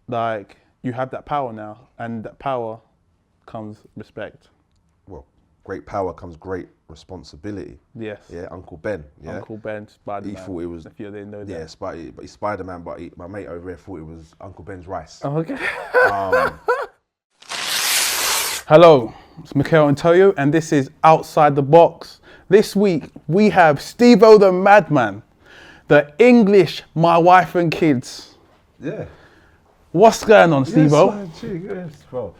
like you have that power now, and that power comes respect. Well, great power comes great responsibility. Yes. Yeah, Uncle Ben. Yeah. Uncle Ben, Spider-Man. He thought it was. If you didn't know that. Yeah, but he's Spider-Man. But my mate over here thought it was Uncle Ben's rice. Oh, okay. Hello, it's Mikhail Antonio, and this is Outside the Box. This week we have Stevo the Madman, the English, my wife and kids. Yeah. What's going on, Stevo? Yes, bro.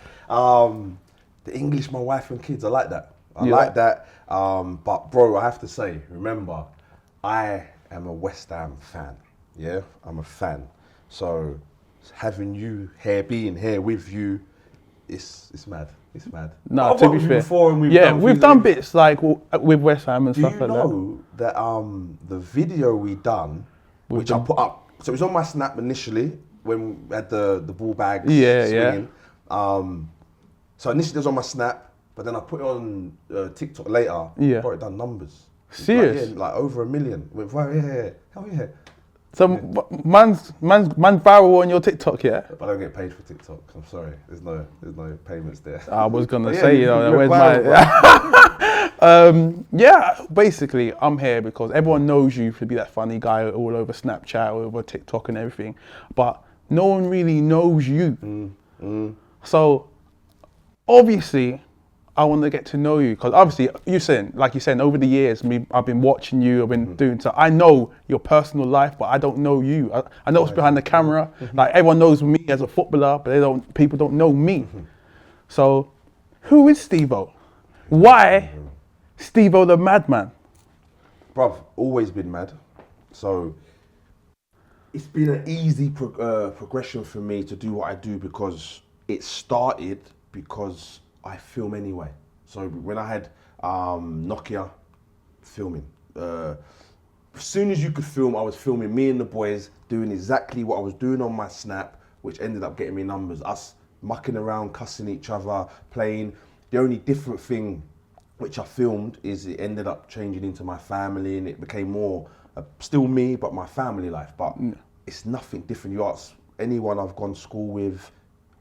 The English, my wife and kids. I like that. I You like that. But bro, I have to say, remember, I am a West Ham fan. Yeah, I'm a fan. So having you here, being here with you, it's mad. It's mad. No, I've to worked be with you fair, before and we've done bits like with West Ham and Do stuff you like know that the video we done, which I put up, so it was on my Snap initially when we had the ball bags swinging. So initially it was on my Snap, but then I put it on TikTok later. Yeah. Bro, it done numbers. Serious? Like over 1 million. Went viral, hell yeah. So man's viral on your TikTok, yeah? But I don't get paid for TikTok. I'm sorry. There's no payments there. I was gonna But say, where's my? Yeah, basically, I'm here because everyone knows you to be that funny guy all over Snapchat, all over TikTok and everything, but no one really knows you. So obviously, I want to get to know you because obviously, like you said, over the years, I've been watching you. I've been doing so. I know your personal life, but I don't know you. I know what's behind the camera. Like everyone knows me as a footballer, but people don't know me. So, who is Stevo? Why Stevo the Madman? Bruv, always been mad. So it's been an easy progression for me to do what I do because it started because I film anyway. So when I had Nokia filming, as soon as you could film, I was filming me and the boys doing exactly what I was doing on my Snap, which ended up getting me numbers. Us mucking around, cussing each other, playing. The only different thing which I filmed is it ended up changing into my family and it became more still me, but my family life. But it's nothing different. You ask anyone I've gone to school with,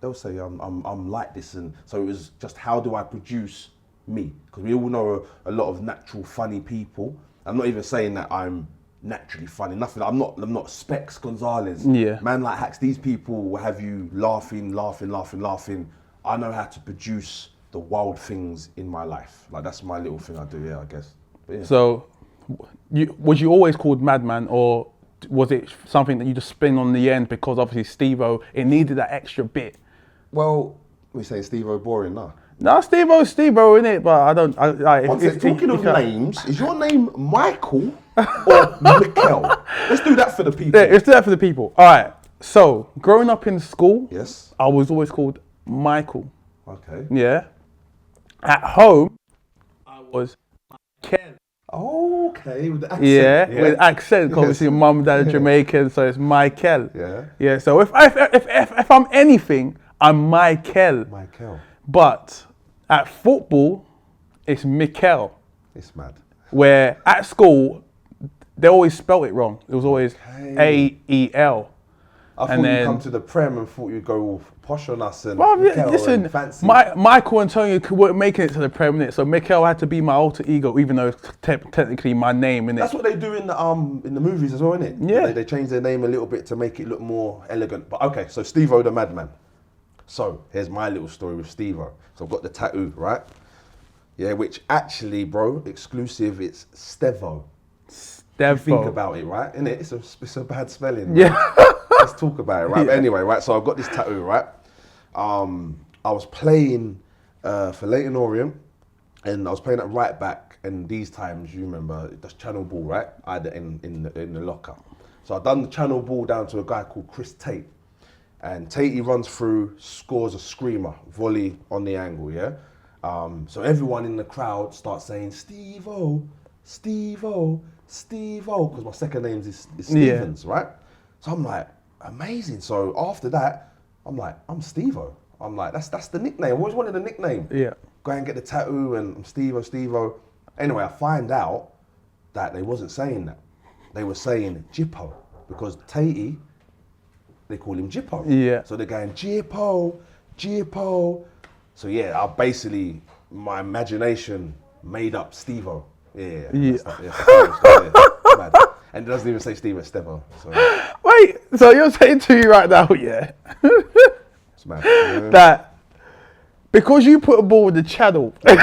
they'll say I'm like this, and so it was just how do I produce me? Because we all know a lot of natural funny people. I'm not even saying that I'm naturally funny. Nothing. I'm not Specs Gonzalez. Yeah. Man like Hacks. These people will have you laughing. I know how to produce the wild things in my life. Like that's my little thing I do. Yeah, I guess. But yeah. So, was you always called Madman, or was it something that you just spin on the end because obviously Stevo, it needed that extra bit? Well, we say Stevo boring, nah. No, Stevo's Stevo, innit? But I don't. Talking of names, is your name Michael or Mikkel? Let's do that for the people. Yeah, let's do that for the people. All right. So, growing up in school, Yes. I was always called Michael. Okay. Yeah. At home, I was Michael. Okay, with the accent. Yeah, with accent. 'Cause obviously, mum and dad are Jamaican, so it's Michael. Yeah. Yeah. So if I'm anything, I'm Michael. Michael. But at football, it's Mikel. It's mad. Where at school, they always spelt it wrong. It was always A-E-L. I thought you'd come to the Prem and thought you'd go all posh on us and Well, Mikel listen, and fancy. Michael Antonio weren't making it to the Prem, innit? So Mikel had to be my alter ego, even though it's technically my name, innit? That's what they do in the movies as well, innit? Yeah. They change their name a little bit to make it look more elegant. But okay, so Stevo the Madman. So here's my little story with Stevo. So I've got the tattoo, right? Yeah, which actually, bro, exclusive, it's Stevo. Stevo. Think about it, right? Innit? It's a bad spelling. Right? Yeah. Let's talk about it, right? But anyway, right? So I've got this tattoo, right? I was playing for Leyton Orient, and I was playing at right back. And these times, you remember, that's channel ball, right? I had it in the locker. So I done the channel ball down to a guy called Chris Tate, and Tate runs through, scores a screamer, volley on the angle, yeah. So everyone in the crowd starts saying Stevo, Stevo, Stevo, because my second name is Stevens, right? So I'm like, amazing. So after that, I'm like, I'm Stevo. I'm like, that's the nickname. I always wanted a nickname. Yeah. Go and get the tattoo and I'm Stevo. Anyway, I find out that they wasn't saying that. They were saying Jippo because Tatey they call him Jippo. Yeah. So they're going, Jippo, Jippo. So yeah, I basically, my imagination made up Stevo. Yeah. Yeah. Mad. And it doesn't even say Steve, it's Stevo. So Wait, so you're saying to me right now, yeah, it's mad. Yeah. that because you put a ball in the channel, All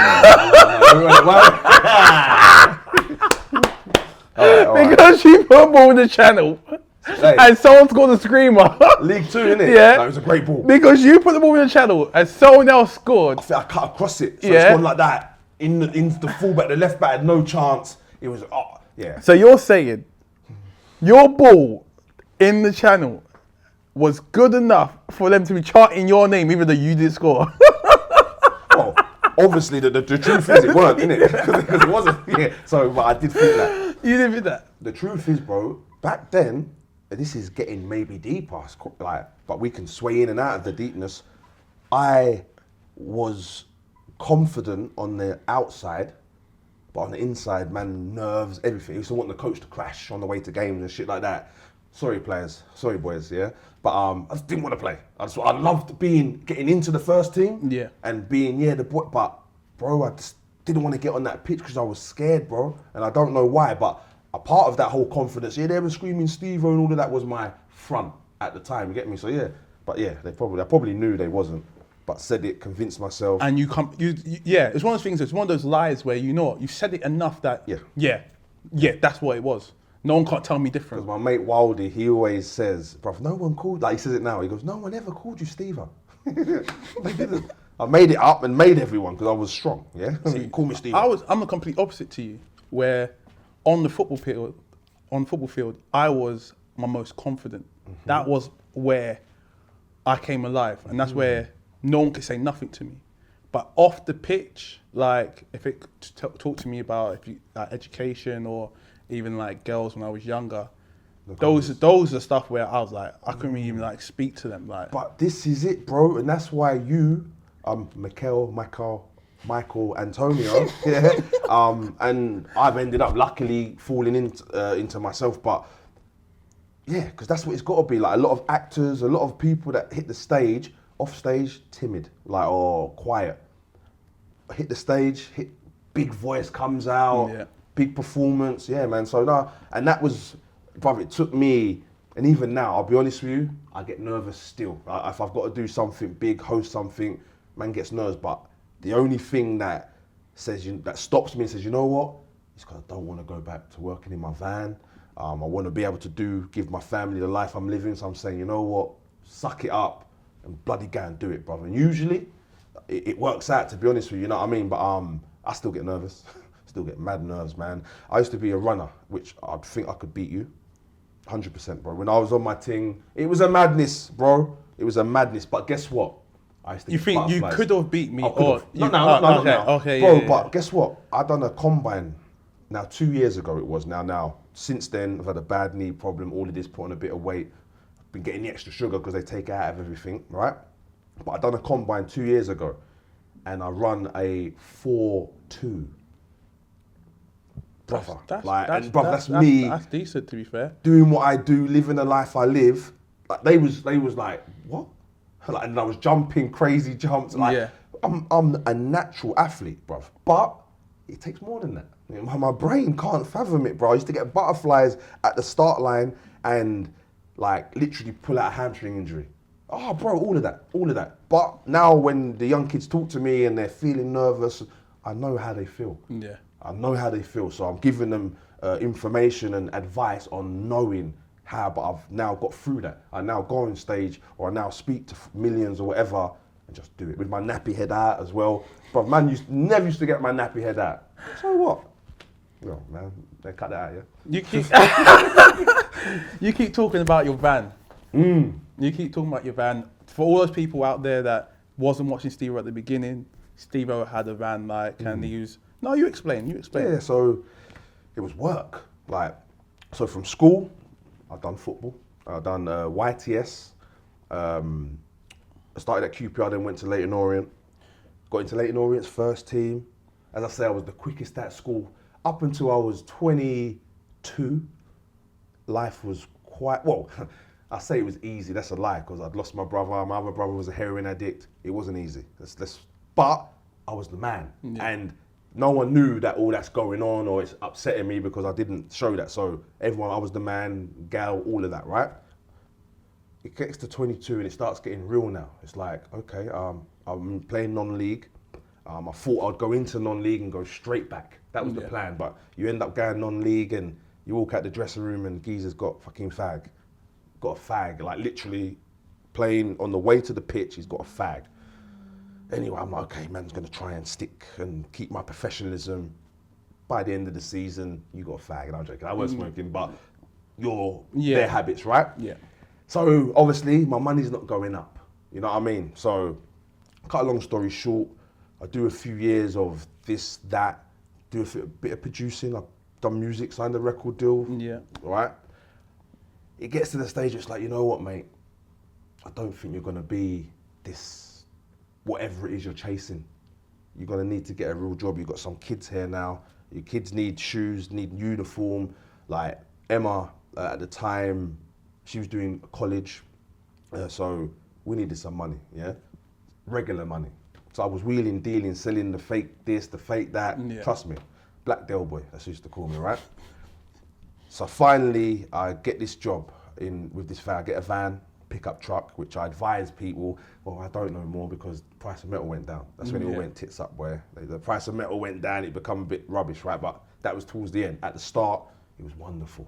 right. because you put a ball in the channel, Hey. and someone scored a screamer, League 2, innit? Yeah. Like, it was a great ball. because you put the ball in the channel and someone else scored, I think I cut across it. So Yeah. it's gone like that. Into the fullback, the left back had no chance. It was, yeah. so you're saying your ball in the channel was good enough for them to be chanting your name even though you didn't score. Well, obviously, the truth is it weren't, innit? Because it wasn't. Yeah. So, but I did think that. You didn't think that? The truth is, bro, back then, this is getting maybe deeper, like, but we can sway in and out of the deepness. I was confident on the outside, but on the inside, man, nerves, everything. I used to want the coach to crash on the way to games and shit like that. Sorry, players. Sorry, boys, yeah? But I just didn't want to play. I loved getting into the first team. Yeah. And being, the boy. But, bro, I just didn't want to get on that pitch because I was scared, bro. And I don't know why, but a part of that whole confidence, they were screaming Stevo and all of that was my front at the time, you get me? So, yeah. But, yeah, I probably knew they wasn't. But said it, convinced myself. And it's one of those things, it's one of those lies where you said it enough that, that's what it was. No one can't tell me different. Because my mate Wildy, he always says, bruv, no one called, like he says it now, he goes, no one ever called you Stevo. They didn't. I made it up and made everyone because I was strong, yeah? See, call me Stevo. I'm the complete opposite to you, where on the football field, I was my most confident. Mm-hmm. That was where I came alive, and that's where no one could say nothing to me. But off the pitch, like if it talk to me about education or even like girls when I was younger, those are stuff where I was like, I couldn't even like speak to them. Like, but this is it, bro, and that's why you, Michael, Antonio, yeah, and I've ended up luckily falling into myself, but yeah, because that's what it's got to be. Like a lot of actors, a lot of people that hit the stage, off stage, timid, like or quiet. Hit the stage, big voice comes out, big performance, yeah, man. So no, and that was, bruv, it took me, and even now, I'll be honest with you, I get nervous still. If I've got to do something big, host something, man gets nervous. But the only thing that stops me and says, you know what, is because I don't want to go back to working in my van. I want to be able to give my family the life I'm living. So I'm saying, you know what, suck it up and bloody go and do it, brother. And usually, it works out, to be honest with you, you know what I mean? But I still get nervous. Still get mad nerves, man. I used to be a runner, which I think I could beat you. 100%, bro. When I was on my thing, it was a madness, bro. It was a madness. But guess what? I used to you think butterflies. You could have beat me? Not now. Okay, bro, yeah. But guess what? I done a combine. Now, 2 years ago it was. Now. Since then, I've had a bad knee problem. All of this, put on a bit of weight. Been getting the extra sugar because they take it out of everything, right? But I done a combine 2 years ago, and I run a 4.2. Brother, that's me. That's decent, to be fair. Doing what I do, living the life I live. Like they was like, what? Like, and I was jumping crazy jumps. Like, yeah. I'm a natural athlete, bruv. But it takes more than that. You know, my brain can't fathom it, bro. I used to get butterflies at the start line and like literally pull out a hamstring injury. Oh, bro, all of that. But now when the young kids talk to me and they're feeling nervous, I know how they feel. Yeah. I know how they feel. So I'm giving them information and advice on knowing how, but I've now got through that. I now go on stage or I now speak to millions or whatever and just do it with my nappy head out as well. But man, never used to get my nappy head out. So what? No, man, they cut that out, yeah? You keep talking about your van. You keep talking about your van. For all those people out there that wasn't watching Stevo at the beginning, Stevo had a van and he used... No, you explain. Yeah, so it was work. So from school, I've done football. I've done YTS. I started at QPR, then went to Leyton Orient. Got into Leyton Orient's first team. As I say, I was the quickest at school. Up until I was 22, life was quite, I say it was easy, that's a lie, because I'd lost my brother, my other brother was a heroin addict. It wasn't easy. But I was the man. And no one knew that all that's going on or it's upsetting me because I didn't show that. So everyone, I was the man, gal, all of that, right? It gets to 22 and it starts getting real now. It's like, okay, I'm playing non-league. I thought I'd go into non-league and go straight back. That was the plan, but you end up going non-league and you walk out the dressing room and Geezer's got fucking fag. Got a fag, like literally playing on the way to the pitch, he's got a fag. Anyway, I'm like, okay, man's gonna try and stick and keep my professionalism. By the end of the season, you got a fag, and I'm joking, I was smoking, but their habits, right? Yeah. So obviously, my money's not going up, you know what I mean? So, cut a long story short, I do a few years of this, that, do a bit of producing, I've done music, signed a record deal, right? It gets to the stage where it's like, you know what, mate? I don't think you're gonna be this, whatever it is you're chasing. You're gonna need to get a real job. You've got some kids here now. Your kids need shoes, need uniform. Like Emma, at the time, she was doing college, so we needed some money, regular money. So I was wheeling, dealing, selling the fake this, the fake that. Trust me, Black Del Boy, that's what they used to call me, right? So finally, I get this job with this van. I get a van, pickup truck, which I advise people, well, I don't know more because the price of metal went down. That's when it all went tits up, boy. The price of metal went down, it became a bit rubbish, right? But that was towards the end. At the start, it was wonderful.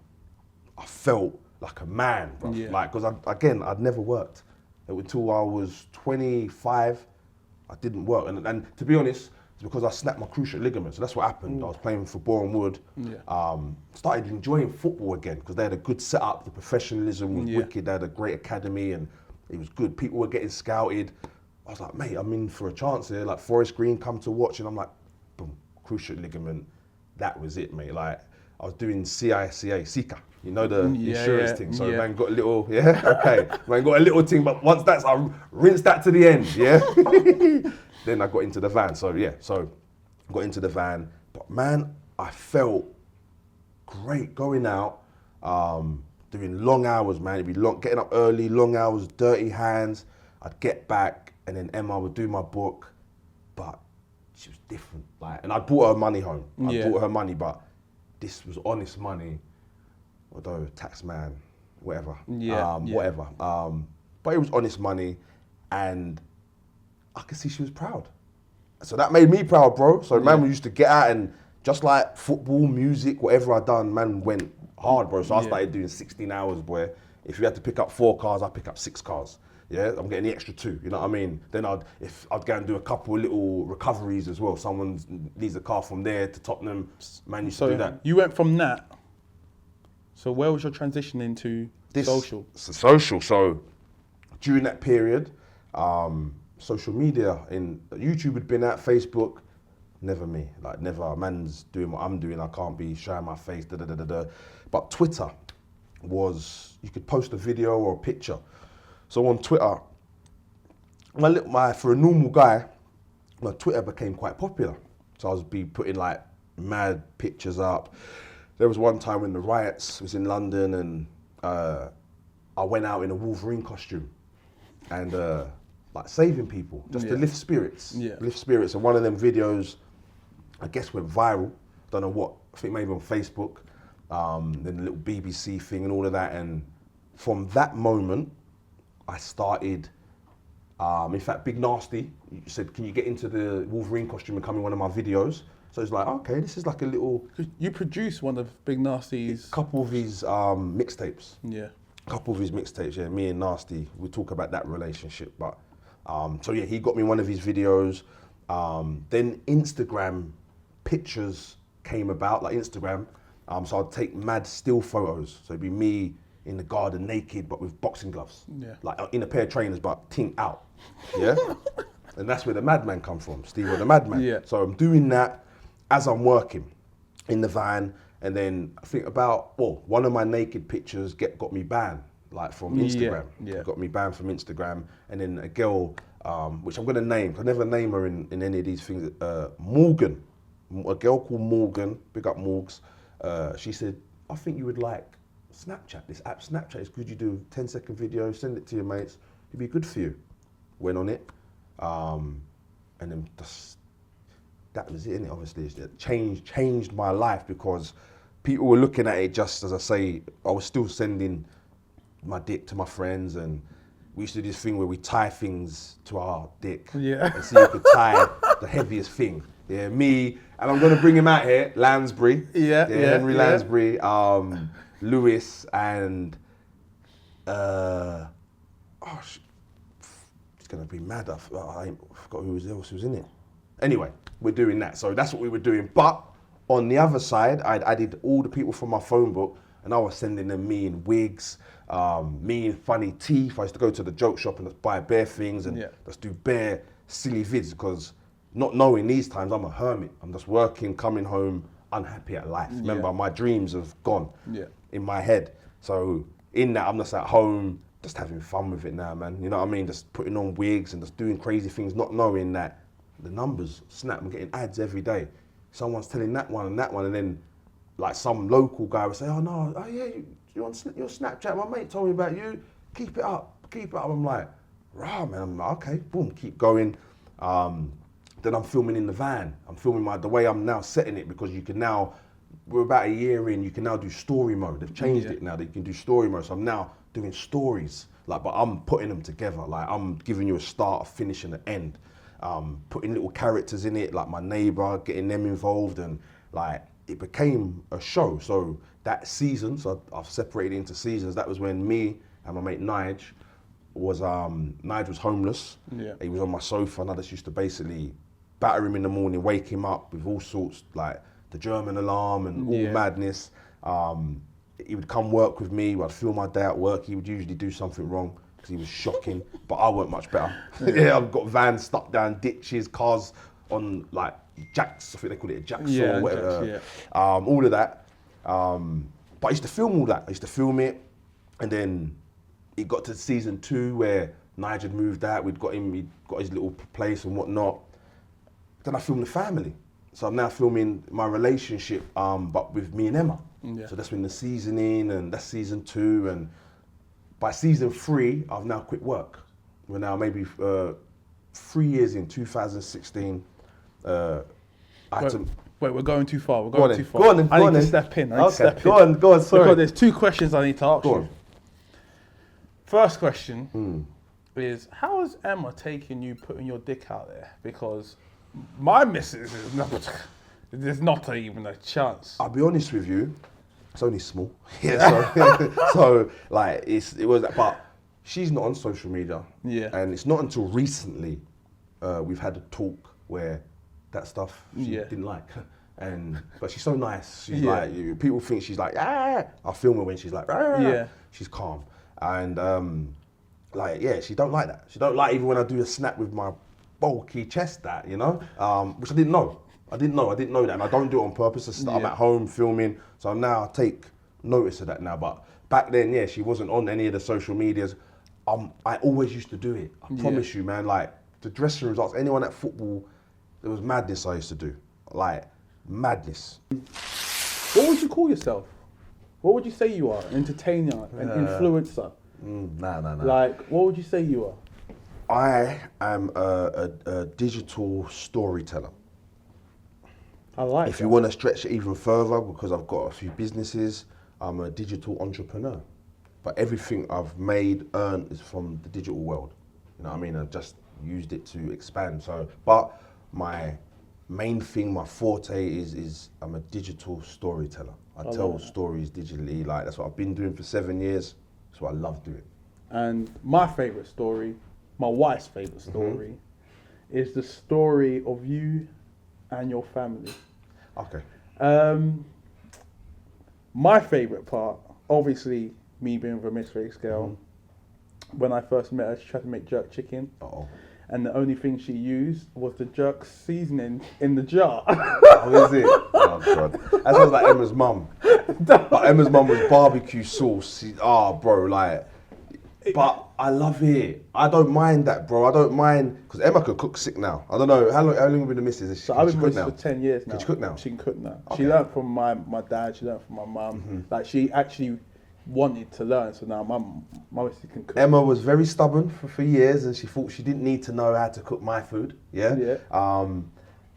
I felt like a man, bro. Like, because I'd never worked. Until I was 25, I didn't work. And to be honest, it's because I snapped my cruciate ligament. So that's what happened. I was playing for Boreham Wood. Started enjoying football again because they had a good setup. The professionalism was wicked. They had a great academy and it was good. People were getting scouted. I was like, mate, I'm in for a chance here. Like Forest Green come to watch and I'm like, boom, cruciate ligament. That was it, mate. Like I was doing Sika. You know the insurance thing. So man got a little, okay. Man got a little thing, but once that's, I rinsed that to the end, Then I got into the van, so got into the van. But man, I felt great going out, doing long hours, man. It'd be getting up early, long hours, dirty hands. I'd get back, and then Emma would do my book, but she was different. Like, and I brought her money home. I brought her money, but this was honest money, although tax man, whatever, whatever. But it was honest money, and I could see she was proud. So that made me proud, bro. So man, we used to get out and just like football, music, whatever I done, man went hard, bro. So I started doing 16 hours, boy. If you had to pick up 4 cars, I pick up 6 cars. I'm getting the extra 2, you know what I mean? Then I'd go and do a couple of little recoveries as well. Someone needs a car from there to Tottenham, man used to do that. You went from that, so where was your transition into social? Social, so during that period, social media, in YouTube had been at, Facebook, never me, like never. Man's doing what I'm doing, I can't be showing my face, But Twitter was, you could post a video or a picture. So on Twitter, for a normal guy, my Twitter became quite popular. So I was putting like mad pictures up. There was one time when the riots was in London and I went out in a Wolverine costume and like saving people, just to lift spirits. Lift spirits. And one of them videos, I guess, went viral. Don't know what, I think maybe on Facebook. Then the little BBC thing and all of that. And from that moment, I started, in fact, Big Nasty said, can you get into the Wolverine costume and come in one of my videos? So it's like, okay, this is like a little... You produced one of Big Nasty's... A couple of his mixtapes. Yeah. A couple of his mixtapes, me and Nasty, we talk about that relationship. But so he got me one of his videos. Then Instagram pictures came about, like Instagram. So I'd take mad still photos. So it'd be me in the garden naked, but with boxing gloves. Like in a pair of trainers, but ting out. And that's where the Madman come from, Stevo The Madman. So I'm doing that as I'm working in the van. And then I think one of my naked pictures got me banned, like from Instagram. Got me banned from Instagram. And then a girl, which I'm gonna name, I never name her in any of these things, Morgan, a girl called Morgan, big up Morgs. She said, I think you would like Snapchat, this app Snapchat is good. You do 10-second video, send it to your mates. It'd be good for you. Went on it, and then that was it. And obviously, it changed my life because people were looking at it just as I say. I was still sending my dick to my friends, and we used to do this thing where we tie things to our dick. Yeah. And see who could tie the heaviest thing. Yeah, me, and I'm gonna bring him out here, Lansbury. Henry Lansbury, Lewis, and he's gonna be mad. I forgot who else was in it. Anyway, we're doing that. So that's what we were doing. But on the other side, I'd added all the people from my phone book, and I was sending them me in wigs, me in funny teeth. I used to go to the joke shop and just buy bare things and just do bare silly vids because not knowing these times, I'm a hermit. I'm just working, coming home, unhappy at life. Remember, my dreams have gone in my head. So in that, I'm just at home, just having fun with it now, man. You know what I mean? Just putting on wigs and just doing crazy things, not knowing that the numbers snap. I'm getting ads every day. Someone's telling that one, and then like some local guy would say, oh no, oh yeah, you're on your Snapchat, my mate told me about you, keep it up. I'm like, rah, man, I'm like, okay, boom, keep going. Then I'm filming in the van. I'm filming the way I'm now setting it because you can now, we're about a year in, you can now do story mode. They've changed it now, that you can do story mode. So I'm now doing stories, but I'm putting them together. Like I'm giving you a start, a finish, and an end. Putting little characters in it, like my neighbor, getting them involved, and like it became a show. So that season, so I've separated into seasons. That was when me and my mate Nige was homeless. He was on my sofa, and I just used to basically batter him in the morning, wake him up with all sorts, like the German alarm and all madness. He would come work with me. I'd feel my day at work. He would usually do something wrong because he was shocking, but I weren't much better. I've got vans stuck down ditches, cars on like jacks. I think they call it a jacksaw or whatever. Jacks, all of that. But I used to film all that. I used to film it, and then it got to season 2 where Nige had moved out. He'd got his little place and whatnot. Then I filmed the family. So I'm now filming my relationship, but with me and Emma. So that's when the seasoning, and that's season 2. And by season 3, I've now quit work. We're now maybe 3 years in, 2016. Wait, we're going too far. Go on, then. I need to step in. Go on, sorry. Because there's 2 questions I need to ask you. First question is, how has Emma taken you putting your dick out there? Because my missus is there's not even a chance. I'll be honest with you, it's only small. So like it was, but she's not on social media. And it's not until recently we've had a talk where that stuff she didn't like. But she's so nice. She's like, people think she's like, I film her when she's like, she's calm. And she don't like that. She don't like even when I do a snap with my bulky chest, that, you know, which I didn't know. I didn't know that, and I don't do it on purpose. I'm at home filming, so now I take notice of that now. But back then, she wasn't on any of the social medias. I always used to do it. I promise you, man. Like the dressing rooms, ask anyone at football, there was madness I used to do, like madness. What would you call yourself? What would you say you are? An entertainer, an influencer? Nah. Like, what would you say you are? I am a digital storyteller. I like If you want to stretch it even further, because I've got a few businesses, I'm a digital entrepreneur. But everything I've earned is from the digital world. You know what I mean? I've just used it to expand. So, but my main thing, my forte is I'm a digital storyteller. I tell stories digitally. Like that's what I've been doing for 7 years. That's what I love doing. And my favourite story, my wife's favourite story, is the story of you and your family. Okay. My favourite part, obviously, me being with a mixed race girl. When I first met her, she tried to make jerk chicken. And the only thing she used was the jerk seasoning in the jar. Oh, is it? Oh, God. That sounds like Emma's mum. But Emma's mum was barbecue sauce. But I love it. I don't mind that, bro. I don't mind, because Emma could cook sick now. I don't know, how long have you been the missus? So I've been with her for 10 years now. Can she cook now? She can cook now. Okay. She learned from my dad, she learned from my mum. Like she actually wanted to learn. So now my missus can cook. Emma was very stubborn for years, and she thought she didn't need to know how to cook my food. Yeah.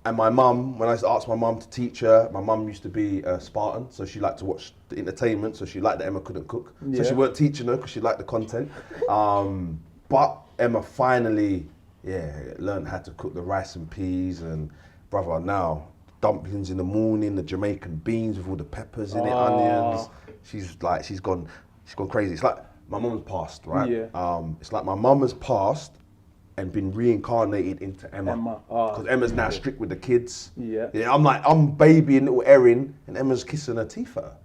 And my mum, when I asked my mum to teach her, my mum used to be a Spartan, so she liked to watch the entertainment, so she liked that Emma couldn't cook. So she weren't teaching her because she liked the content. But Emma finally, learned how to cook the rice and peas, and brother, now dumplings in the morning, the Jamaican beans with all the peppers in it, onions. She's gone crazy. It's like my mum's passed, right? Yeah. It's like my mum has passed and been reincarnated into Emma. Because Emma's now strict with the kids. Yeah. I'm babying little Erin, and Emma's kissing her teeth at her.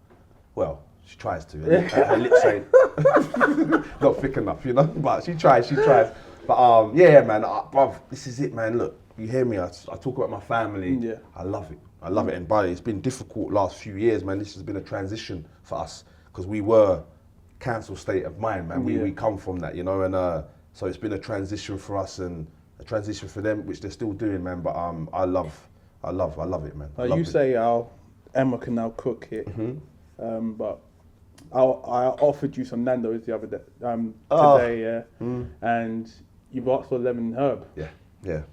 Well, she tries to. Her lips ain't not thick enough, you know. But she tries. But man, bruv, this is it, man. Look, you hear me? I talk about my family. Yeah. I love it. And by it's been difficult last few years, man. This has been a transition for us because we were cancel state of mind, man. We come from that, you know, and so it's been a transition for us and a transition for them, which they're still doing, man. But I love it, man. You say Emma can now cook it, but I offered you some Nando's the other day, today, and you've asked for lemon herb. Yeah.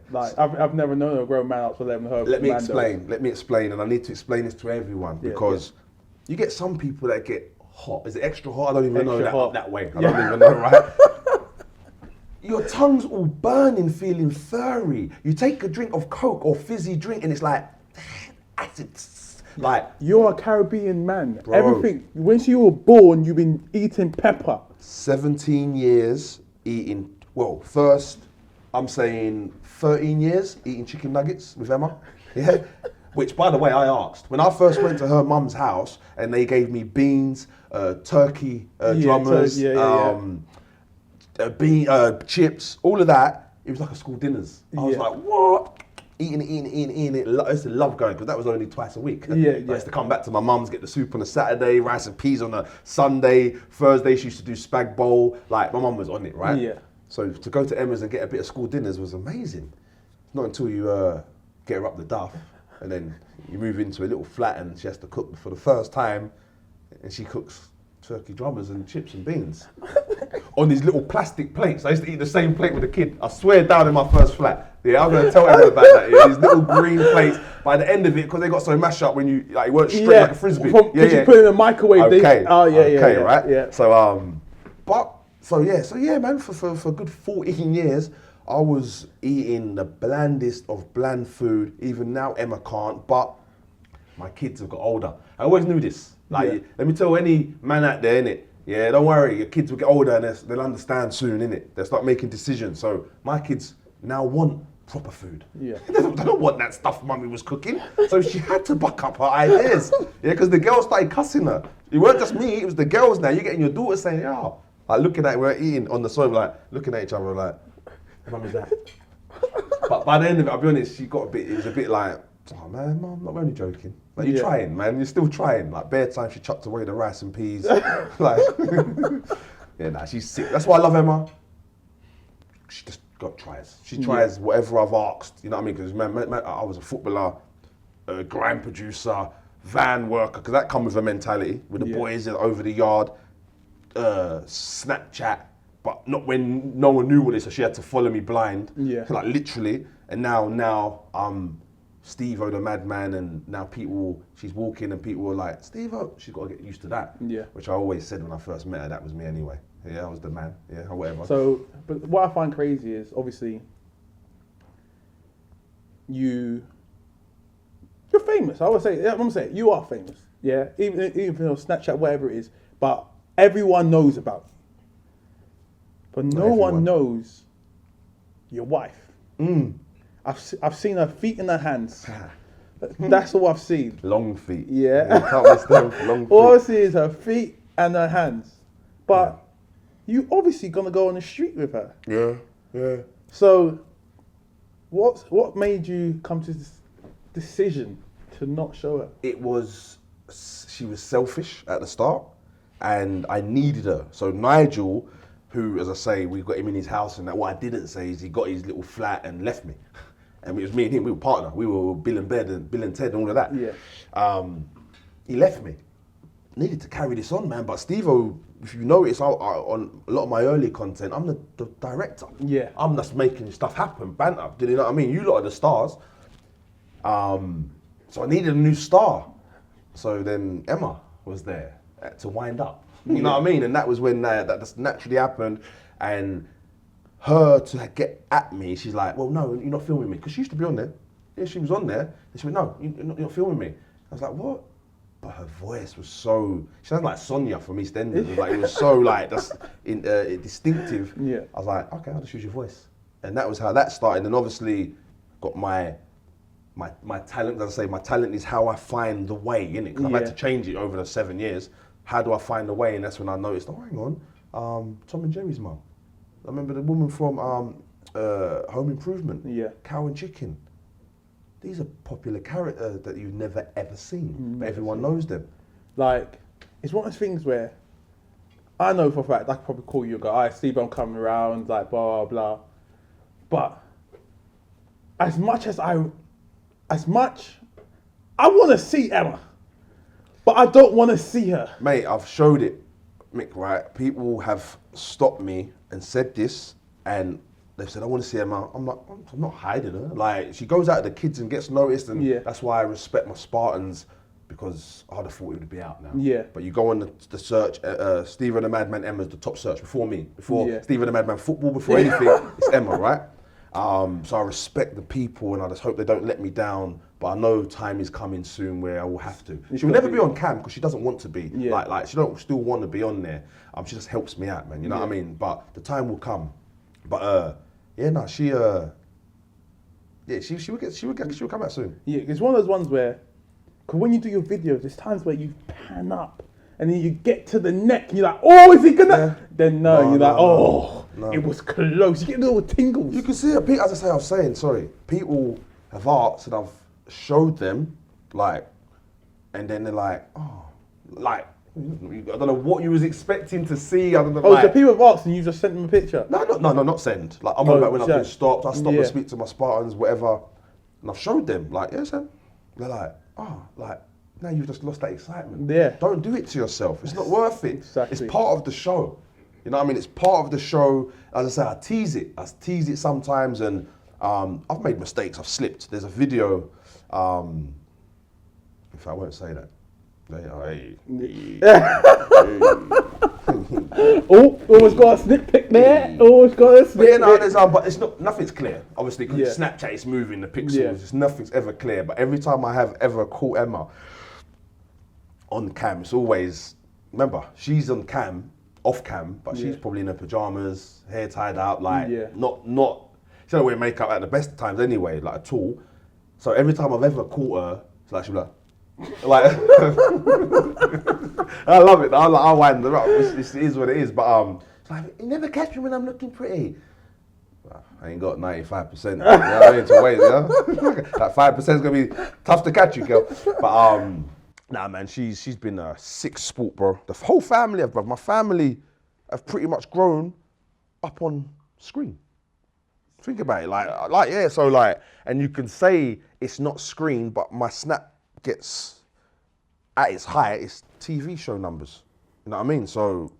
Like I've never known a grown man ask for lemon herb. Let me explain, and I need to explain this to everyone because you get some people that get hot. Is it extra hot? I don't even know that way. I don't even know, right? Your tongue's all burning, feeling furry. You take a drink of Coke or fizzy drink and it's like, acid. Like, you're a Caribbean man. Bro. Everything, once you were born, you've been eating pepper. 17 years eating, well, first, I'm saying 13 years eating chicken nuggets with Emma. Yeah. Which, by the way, I asked. When I first went to her mum's house and they gave me beans, turkey drummers, chips, all of that, it was like a school dinners. I was like, what? Eating it. I used to love going because that was only twice a week. I used to come back to my mum's, get the soup on a Saturday, rice and peas on a Sunday. Thursday, she used to do spag bowl. Like, my mum was on it, right? Yeah. So to go to Emma's and get a bit of school dinners was amazing. Not until you get her up the duff and then you move into a little flat and she has to cook for the first time and she cooks turkey drummers and chips and beans on these little plastic plates. I used to eat the same plate with a kid. I swear down in my first flat. Yeah, I'm gonna tell everyone about that. Yeah, these little green plates. By the end of it, because they got so mashed up when you like, it weren't straight like a frisbee. Because you put it in a microwave. Okay. Right. Yeah. So man, for a good 14 years, I was eating the blandest of bland food. Even now, Emma can't. But my kids have got older. I always knew this. Like, let me tell any man out there, innit? Yeah, don't worry, your kids will get older and they'll understand soon, innit? They'll start making decisions. So my kids now want proper food. Yeah. They don't want that stuff mummy was cooking. So she had to buck up her ideas. Yeah, because the girls started cussing her. It weren't just me, it was the girls now. You're getting your daughter saying, yo, like looking at, we're eating on the sofa, like looking at each other like, mummy's that. But by the end of it, I'll be honest, it was a bit like, oh man, mum, we're only joking. Like, you're trying, man, you're still trying. Like, bare time she chucked away the rice and peas. Like, she's sick. That's why I love Emma. She just tries. She tries whatever I've asked, you know what I mean? Because man, I was a footballer, a grime producer, van worker, because that comes with a mentality, with the boys over the yard, Snapchat, but not when no one knew what it is, so she had to follow me blind, like literally. And now I'm Stevo The Madman, and now she's walking and people were like, Stevo, she's got to get used to that. Yeah. Which I always said when I first met her, that was me anyway. Yeah, I was the man, or whatever. So, but what I find crazy is, obviously, you're famous. I'm gonna say, you are famous. Yeah, even on Snapchat, whatever it is, but everyone knows about you. But no one knows your wife. I've seen her feet and her hands. That's all I've seen. Long feet. Yeah. You can't miss them. Long feet. All I see is her feet and her hands. But you obviously gonna go on the street with her. Yeah. So, what made you come to this decision to not show her? She was selfish at the start, and I needed her. So Nigel, who, as I say, we got him in his house, and what I didn't say is he got his little flat and left me. And it was me and him, we were partner. We were Bill and Ted and all of that. Yeah. He left me. needed to carry this on, man. But Stevo, if you notice, on a lot of my early content, I'm the director. Yeah. I'm just making stuff happen, banter. Do you know what I mean? You lot are the stars. So I needed a new star. So then Emma was there to wind up. You know what I mean? And that was when that just naturally happened. And her to get at me, she's like, well, no, you're not filming me. Because she used to be on there. Yeah, she was on there. And she went, no, you're not filming me. I was like, what? But her voice was so, she sounded like Sonia from EastEnders. It was so like, that's distinctive. Yeah. I was like, okay, I'll just use your voice. And that was how that started. And obviously got my talent, as I say, my talent is how I find the way, innit? Because I've had to change it over the 7 years. How do I find the way? And that's when I noticed, oh, hang on, Tom and Jerry's mum. I remember the woman from Home Improvement, Cow and Chicken. These are popular characters that you've never ever seen, but everyone knows them. Like, it's one of those things where I know for a fact I could probably call you and go, "Alright, Steve, I'm coming around," like blah blah blah. But as much I want to see Emma, but I don't want to see her. Mate, I've showed it, Mick, right? People have stopped me and said this, and they've said, I want to see Emma. I'm like, I'm not hiding her. Like, she goes out to the kids and gets noticed, and that's why I respect my Spartans, because I'd have thought it would be out now. Yeah. But you go on the search, Stevo The Madman, Emma's the top search before me. Before Stevo The Madman football, before anything, it's Emma, right? So I respect the people, and I just hope they don't let me down. But I know time is coming soon where I will have to. She will never be on cam because she doesn't want to be. Like she don't still want to be on there. She just helps me out, man. You know what I mean? But the time will come. But she will come out soon. Yeah, it's one of those ones where, because when you do your videos, there's times where you pan up and then you get to the neck and you're like, oh, is he gonna? Yeah. Then it was close. You get little tingles. You can see it. As I was saying, sorry, people have asked and I've showed them, like, and then they're like, oh, like, I don't know what you was expecting to see. I don't know. So people have asked and you just sent them a picture? No, not send. Like, I'm on about when I've been stopped. I stop and speak to my Spartans, whatever, and I've showed them, like, Sam. They're like, oh, like, now you've just lost that excitement. Yeah. Don't do it to yourself. It's not worth it. Exactly. It's part of the show. You know what I mean? It's part of the show. As I say, I tease it sometimes, and I've made mistakes. I've slipped. There's a video. In fact, I won't say that. Oh, almost got a snip pick there. Almost got a snip pick. But it's not. Nothing's clear. Obviously, because Snapchat is moving the pixels. It's nothing's ever clear. But every time I have ever caught Emma on cam, it's always, remember, she's on cam, off cam, but she's probably in her pajamas, hair tied up, like not. She don't wear makeup at the best of times anyway, like at all. So every time I've ever caught her, it's like she'll be like I love it. I wind her up. It is what it is. But it's like, you never catch me when I'm looking pretty. I ain't got 95%. You know what I mean? To wait, that 5% is gonna be tough to catch you, girl. But nah, man, she's been a sick sport, bro. The whole family, my family have pretty much grown up on screen. Think about it, so and you can say it's not screen, but my snap gets at its height, it's TV show numbers. You know what I mean? So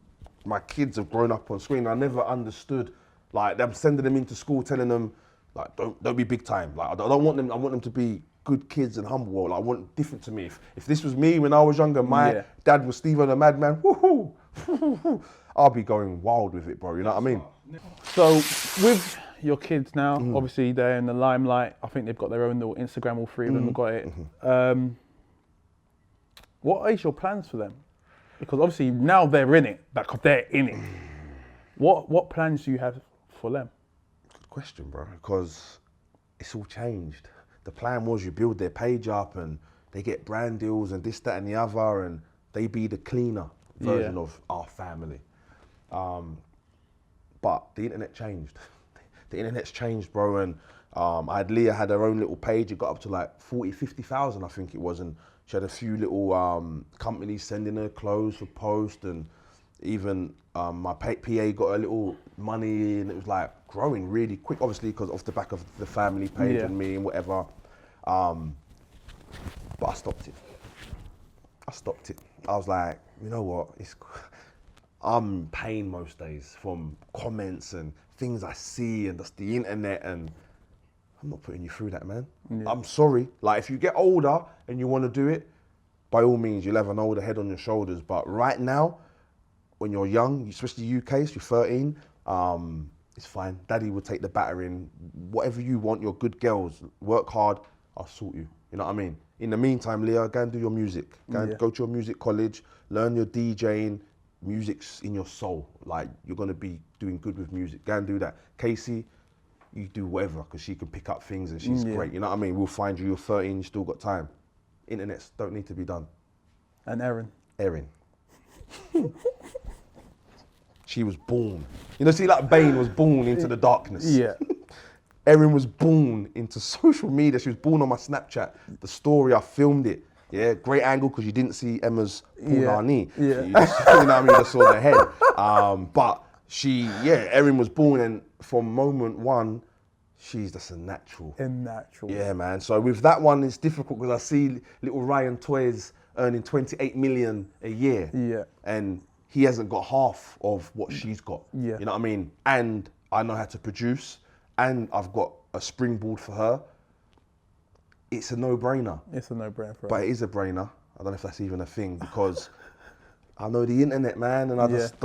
my kids have grown up on screen. I never understood, like, I'm sending them into school telling them, like, don't be big time. Like, I don't want them, I want them to be good kids and humble. Like, I want different to me. If this was me when I was younger, my dad was Stevo The Madman, woohoo, I'll be going wild with it, bro. You know what I mean? So with your kids now, obviously they're in the limelight. I think they've got their own little Instagram, all three of them have got it. What is your plans for them? Because obviously now they're in it, they're in it. What plans do you have for them? Good question, bro, because it's all changed. The plan was you build their page up and they get brand deals and this, that and the other, and they be the cleaner version of our family. But the internet changed. The internet's changed, bro, and Leah had her own little page. It got up to like 40, 50,000, I think it was, and she had a few little companies sending her clothes for post, and even my PA got a little money, and it was like growing really quick, obviously, because off the back of the family page and me and whatever. But I stopped it. I was like, You know what? I'm in pain most days from comments and things I see and just the internet, and I'm not putting you through that, man. Yeah. I'm sorry. Like, if you get older and you want to do it, by all means, you'll have an older head on your shoulders. But right now, when you're young, especially UK, so you're 13, it's fine. Daddy will take the battering. Whatever you want, you're good girls. Work hard, I'll sort you. You know what I mean? In the meantime, Leah, go and do your music. Go to your music college, learn your DJing. Music's in your soul. Like, you're going to be doing good with music. Go and do that. Casey, you do whatever, because she can pick up things and she's great. You know what I mean? We'll find you. You're 13, you still got time. Internets don't need to be done. And Erin. She was born. You know, see, like Bane was born into the darkness. Yeah. Erin was born into social media. She was born on my Snapchat. The story, I filmed it. Yeah, great angle, because you didn't see Emma's punani. Yeah. You know what I mean? You just saw the head. But Erin was born, and from moment one, she's just a natural. Yeah, man. So with that one, it's difficult, because I see little Ryan Toys earning 28 million a year. Yeah. And he hasn't got half of what she's got. Yeah. You know what I mean? And I know how to produce, and I've got a springboard for her. It's a no-brainer. It's a no-brainer for her. But it is a brainer. I don't know if that's even a thing, because I know the internet, man, and I just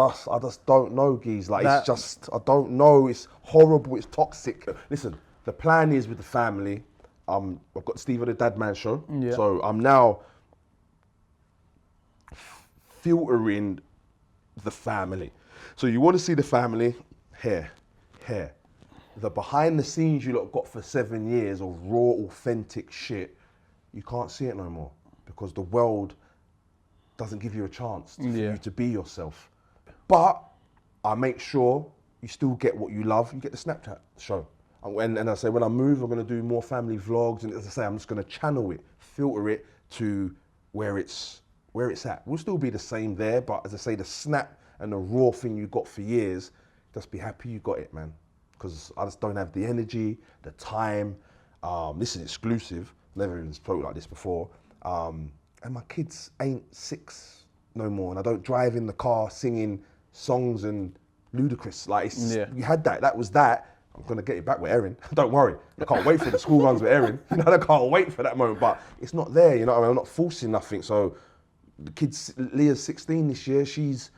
don't know, geez. Like, it's just, I don't know. It's horrible. It's toxic. Listen, the plan is with the family. I've got Stevo The Madman show. Yeah. So I'm now filtering the family. So you want to see the family, here. The behind the scenes you lot got for 7 years of raw, authentic shit, you can't see it no more, because the world doesn't give you a chance for you to be yourself. But I make sure you still get what you love. You get the Snapchat show. And I say, when I move, I'm going to do more family vlogs. And as I say, I'm just going to channel it, filter it to where it's at. We'll still be the same there, but as I say, the snap and the raw thing you got for years, just be happy you got it, man. Because I just don't have the energy, the time. This is exclusive. Never even spoke like this before. And my kids ain't 6 no more. And I don't drive in the car singing songs and ludicrous. Like, you had that. That was that. I'm going to get it back with Erin. Don't worry. I can't wait for the school runs with Erin. You know, I can't wait for that moment. But it's not there, you know what I mean? I'm not forcing nothing. So the kids, Leah's 16 this year. She's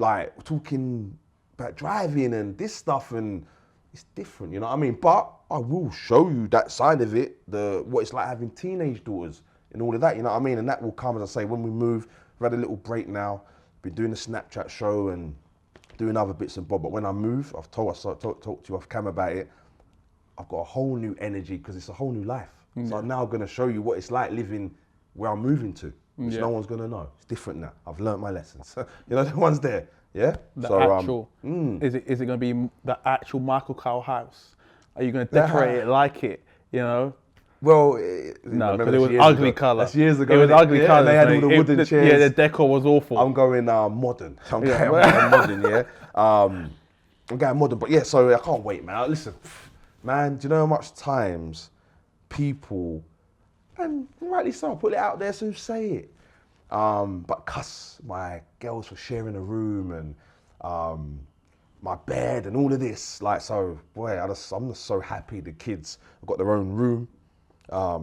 like talking about driving and this stuff, and it's different, you know what I mean? But I will show you that side of it, what it's like having teenage daughters and all of that, you know what I mean? And that will come, as I say, when we move. We've had a little break now, been doing the Snapchat show and doing other bits and bobs. But when I move, I've talked to you off camera about it, I've got a whole new energy, because it's a whole new life. So I'm now going to show you what it's like living where I'm moving to, which no one's going to know. It's different now. I've learnt my lessons. You know, the one's there. Yeah. Is it going to be the actual Michael Kyle house? Are you going to decorate it like it? You know. Well, no, because it was ugly colour. That's years ago. It was ugly colour. They had all the wooden chairs. Yeah, the decor was awful. I'm going modern. I'm going modern. Yeah. I'm going modern. But yeah, so I can't wait, man. Listen, man. Do you know how much times people, and rightly so, put it out there, so say it. But cuss my girls for sharing a room and my bed and all of this. Like, so, boy, I'm just so happy the kids have got their own room.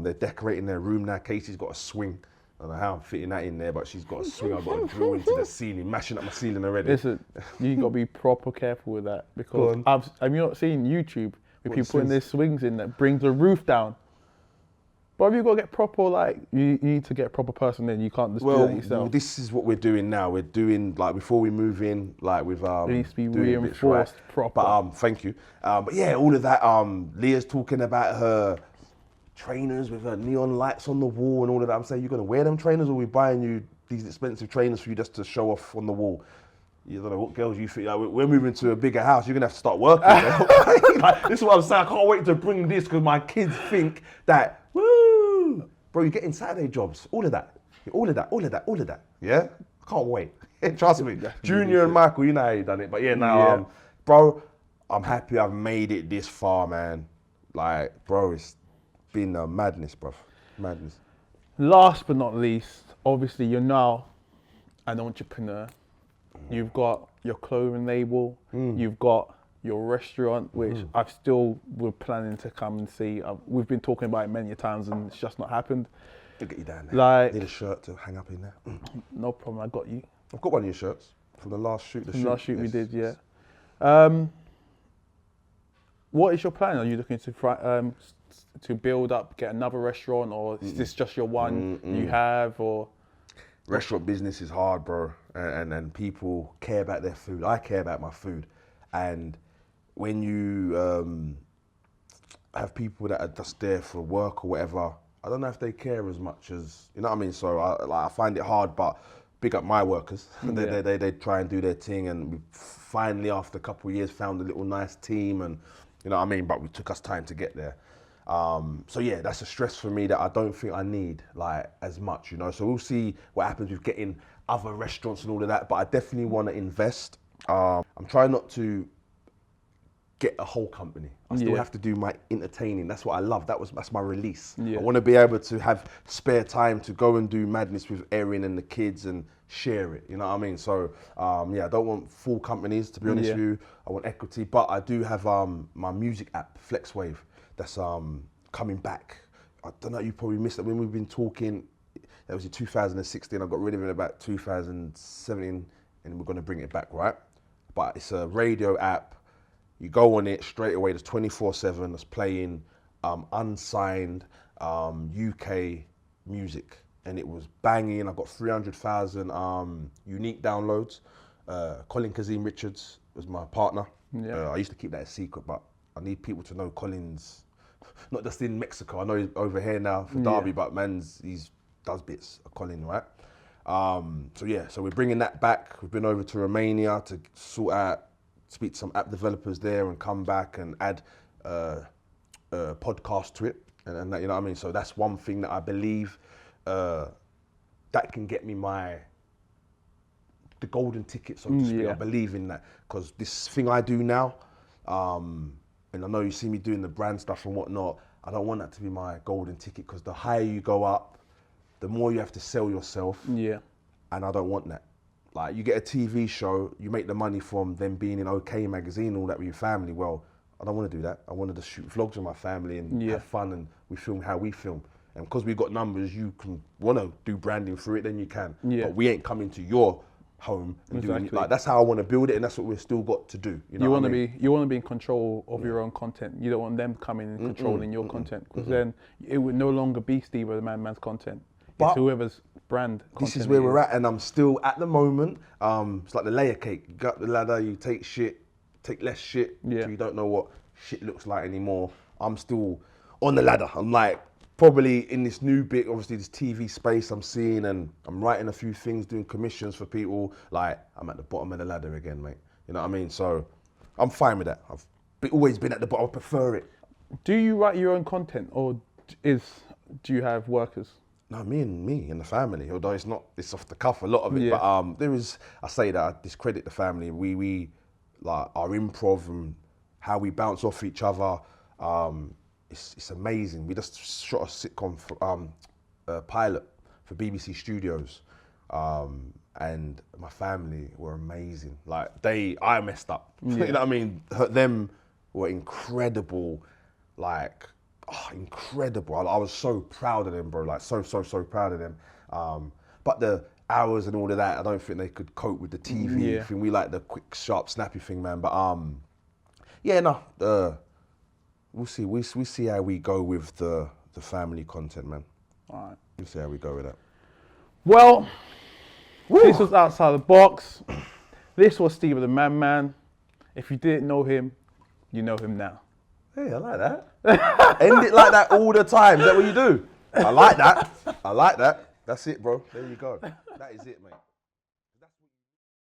They're decorating their room now. Casey's got a swing. I don't know how I'm fitting that in there, but she's got a swing. I've got to drill into the ceiling, mashing up my ceiling already. Listen, you got to be proper careful with that, because have you not seen YouTube with people putting their swings in that brings the roof down? But you got to get proper, like, you need to get a proper person in. You can't just do that yourself. Well, this is what we're doing now. We're doing, like, before we move in, like, with it needs to be reinforced proper. But thank you. But yeah, all of that. Leah's talking about her trainers with her neon lights on the wall and all of that. I'm saying, you're gonna wear them trainers, or are we buying you these expensive trainers for you just to show off on the wall? You don't know what girls you think. Like, we're moving to a bigger house. You're gonna have to start working. Like, this is what I'm saying. I can't wait to bring this, because my kids think that, woo, bro, you're getting Saturday jobs. All of that. Yeah? I can't wait. Trust me. Junior and Michael, you know how you done it. But yeah, now, bro, I'm happy I've made it this far, man. Like, bro, it's been a madness, bro. Madness. Last but not least, obviously you're now an entrepreneur. You've got your clothing label. You've got your restaurant, which I've still were planning to come and see. We've been talking about it many times, and it's just not happened. I'll get you down there. Like, Need a shirt to hang up in there. No problem. I got you. I've got one of your shirts from the last shoot. The last shoot we did, yeah. What is your plan? Are you looking to build up, get another restaurant, or is this just your one you have, or? Restaurant business is hard, bro, and people care about their food. I care about my food, and when you have people that are just there for work or whatever, I don't know if they care as much as, you know what I mean. So I find it hard, but big up my workers. They try and do their thing, and we finally, after a couple of years, found a little nice team, and you know what I mean. But we took us time to get there. So yeah, that's a stress for me that I don't think I need like as much, you know. So we'll see what happens with getting other restaurants and all of that. But I definitely want to invest. I'm trying not to get a whole company. I still have to do my entertaining. That's what I love. That's my release. I want to be able to have spare time to go and do madness with Erin and the kids and share it. You know what I mean? So yeah, I don't want full companies, to be honest with you. I want equity, but I do have my music app, FlexWave. That's coming back. I don't know, you probably missed it when we've been talking. That was in 2016. I got rid of it in about 2017, and we're going to bring it back, right? But it's a radio app. You go on it straight away. There's 24/7. That's playing unsigned UK music, and it was banging. I got 300,000 unique downloads. Colin Kazim Richards was my partner. I used to keep that a secret, but I need people to know Colin's not just in Mexico. I know he's over here now for Derby, but he's does bits of Colin, right? So yeah, so we're bringing that back. We've been over to Romania to sort out, speak to some app developers there, and come back and add a podcast to it, and that, you know what I mean. So that's one thing that I believe that can get me the golden ticket, so to speak. I believe in that, because this thing I do now. And I know you see me doing the brand stuff and whatnot. I don't want that to be my golden ticket, because the higher you go up, the more you have to sell yourself. And I don't want that. Like, you get a TV show, you make the money from them being in OK magazine and all that with your family. Well, I don't want to do that. I wanted to shoot vlogs with my family and have fun, and we film how we film. And because we've got numbers, you can want to do branding through it, then you can. But we ain't coming to your home and doing it. Like, that's how I want to build it, and that's what we've still got to do. You want to be in control of your own content. You don't want them coming and controlling your content, because then it would no longer be Stevo The Madman's content. It's whoever's brand content. This is where we're at, and I'm still at the moment. It's like the layer cake. You got the ladder, you take less shit, so you don't know what shit looks like anymore. I'm still on the ladder. I'm like, probably in this new bit, obviously this TV space I'm seeing, and I'm writing a few things, doing commissions for people. Like, I'm at the bottom of the ladder again, mate. You know what I mean? So I'm fine with that. I've always been at the bottom. I prefer it. Do you write your own content, or do you have workers? No, me and the family. Although it's off the cuff, a lot of it. But there is, I say that I discredit the family. We like our improv and how we bounce off each other. It's amazing. We just shot a sitcom pilot for BBC Studios, and my family were amazing. Like, I messed up. You know what I mean? Them were incredible. Like, incredible. I was so proud of them, bro. Like, so proud of them. But the hours and all of that, I don't think they could cope with the TV thing. We like the quick, sharp, snappy thing, man. But we'll see. We see how we go with the family content, man. All right. We'll see how we go with that. Well, this was Outside the Box. This was Stevo The Madman. If you didn't know him, you know him now. Hey, I like that. End it like that all the time. Is that what you do? I like that. That's it, bro. There you go. That is it, mate.